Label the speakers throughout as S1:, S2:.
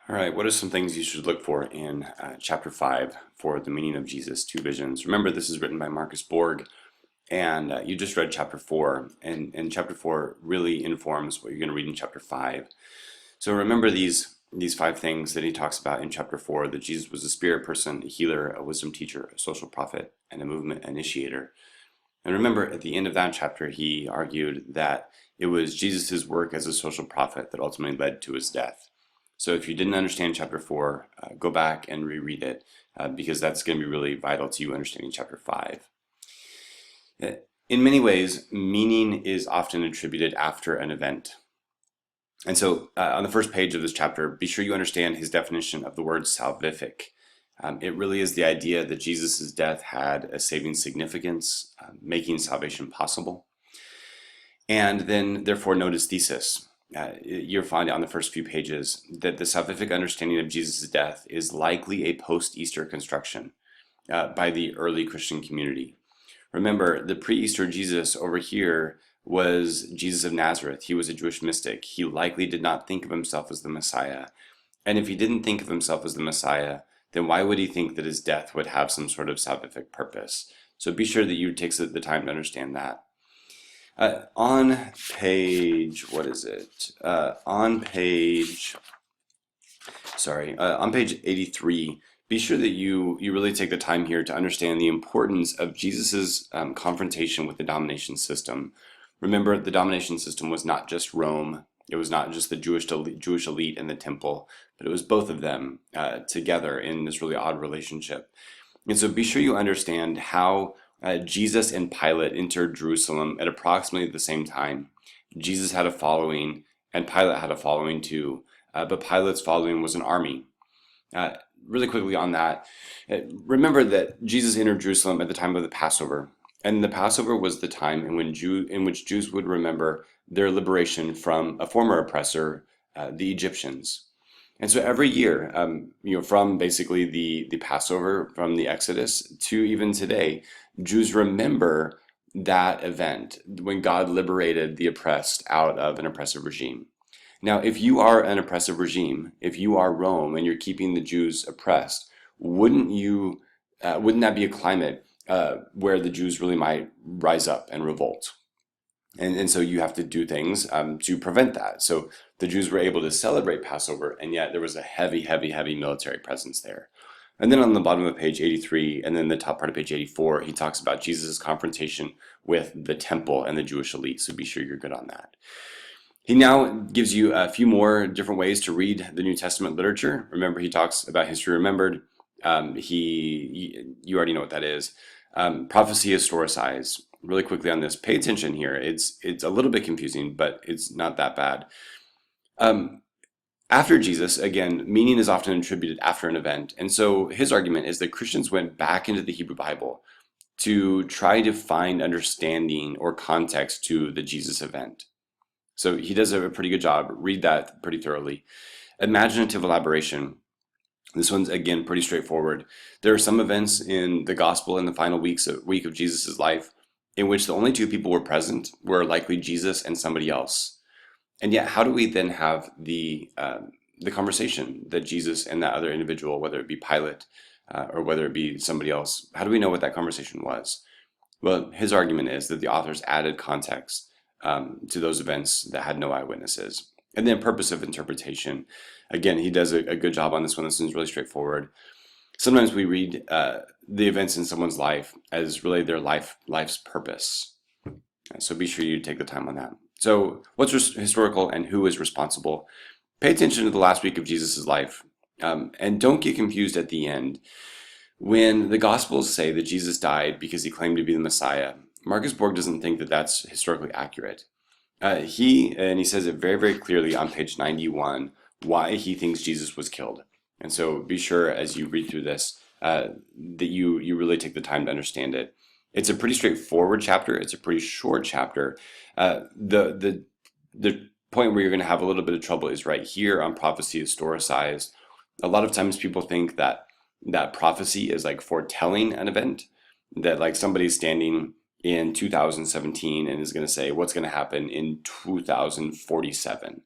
S1: All right, what are some things you should look for in chapter 5 for the meaning of Jesus' two visions? Remember, this is written by Marcus Borg, and you just read chapter 4, and chapter 4 really informs what you're going to read in chapter 5. So remember these 5 things that he talks about in chapter 4, that Jesus was a spirit person, a healer, a wisdom teacher, a social prophet, and a movement initiator. And remember, at the end of that chapter, he argued that it was Jesus' work as a social prophet that ultimately led to his death. So if you didn't understand chapter 4, go back and reread it because that's going to be really vital to you understanding chapter 5. In many ways, meaning is often attributed after an event. And so on the first page of this chapter, be sure you understand his definition of the word salvific. It really is the idea that Jesus' death had a saving significance, making salvation possible. And then, therefore, note his thesis. You'll find on the first few pages that the salvific understanding of Jesus' death is likely a post-Easter construction by the early Christian community. Remember, the pre-Easter Jesus over here was Jesus of Nazareth. He was a Jewish mystic. He likely did not think of himself as the Messiah. And if he didn't think of himself as the Messiah, then why would he think that his death would have some sort of salvific purpose? So be sure that you take the time to understand that. On page 83, be sure that you really take the time here to understand the importance of Jesus's confrontation with the domination system. Remember, the domination system was not just Rome. It was not just the Jewish elite and the temple, but it was both of them together in this really odd relationship. And so be sure you understand how Jesus and Pilate entered Jerusalem at approximately the same time. Jesus had a following, and Pilate had a following too, but Pilate's following was an army. Really quickly on that, remember that Jesus entered Jerusalem at the time of the Passover, and the Passover was the time in which Jews would remember their liberation from a former oppressor, the Egyptians. And so every year, from basically the Passover, from the Exodus to even today, Jews remember that event when God liberated the oppressed out of an oppressive regime. Now, if you are an oppressive regime, if you are Rome and you're keeping the Jews oppressed, wouldn't that be a climate where the Jews really might rise up and revolt? And so you have to do things to prevent that. So the Jews were able to celebrate Passover, and yet there was a heavy, heavy, heavy military presence there. And then on the bottom of page 83, and then the top part of page 84, he talks about Jesus' confrontation with the temple and the Jewish elite. So be sure you're good on that. He now gives you a few more different ways to read the New Testament literature. Remember, he talks about history remembered. You already know what that is. Prophecy historicized. Really quickly on this, pay attention here. It's a little bit confusing, but it's not that bad. After Jesus, again, meaning is often attributed after an event. And so his argument is that Christians went back into the Hebrew Bible to try to find understanding or context to the Jesus event. So he does a pretty good job. Read that pretty thoroughly. Imaginative elaboration. This one's, again, pretty straightforward. There are some events in the gospel in the final week of Jesus' life in which the only two people were present were likely Jesus and somebody else. And yet, how do we then have the conversation that Jesus and that other individual, whether it be Pilate or whether it be somebody else, how do we know what that conversation was? Well, his argument is that the authors added context to those events that had no eyewitnesses. And then purpose of interpretation. Again, he does a good job on this one. This one's really straightforward. Sometimes we read the events in someone's life as really their life's purpose. So be sure you take the time on that. So what's historical and who is responsible? Pay attention to the last week of Jesus' life. And don't get confused at the end. When the Gospels say that Jesus died because he claimed to be the Messiah, Marcus Borg doesn't think that that's historically accurate. He says it very, very clearly on page 91 why he thinks Jesus was killed. And so be sure as you read through this that you really take the time to understand it. It's a pretty straightforward chapter. It's a pretty short chapter. The point where you're going to have a little bit of trouble is right here on prophecy historicized. A lot of times people think that prophecy is like foretelling an event, that like somebody's standing in 2017 and is going to say what's going to happen in 2047.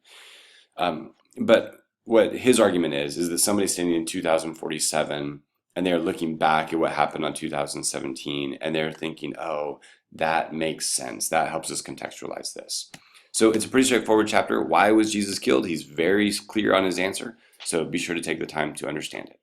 S1: But what his argument is that somebody's standing in 2047 and they're looking back at what happened on 2017 and they're thinking, oh, that makes sense. That helps us contextualize this. So it's a pretty straightforward chapter. Why was Jesus killed? He's very clear on his answer. So be sure to take the time to understand it.